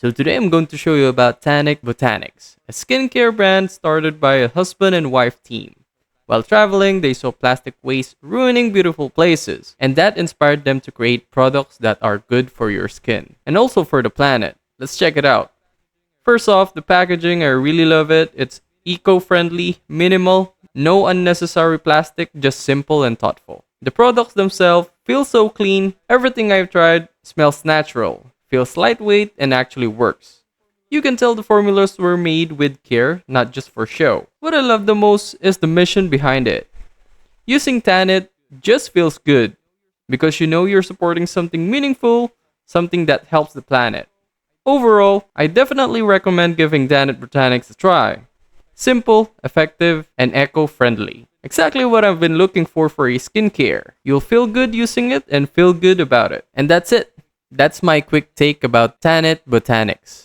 So today I'm going to show you about Tanit.Botanics, a skincare brand started by a husband and wife team. While traveling, they saw plastic waste ruining beautiful places, and that inspired them to create products that are good for your skin and also for the planet. Let's check it out. First off, the packaging, I really love it. It's eco-friendly, minimal, no unnecessary plastic, just simple and thoughtful. The products themselves feel so clean. Everything I've tried smells natural, feels lightweight, and actually works. You can tell the formulas were made with care, not just for show. What I love the most is the mission behind it. Using Tanit just feels good because you know you're supporting something meaningful, something that helps the planet. Overall, I definitely recommend giving Tanit.Botanics a try. Simple, effective, and eco-friendly. Exactly what I've been looking for a skincare. You'll feel good using it and feel good about it. And that's it. That's my quick take about Tanit.Botanics.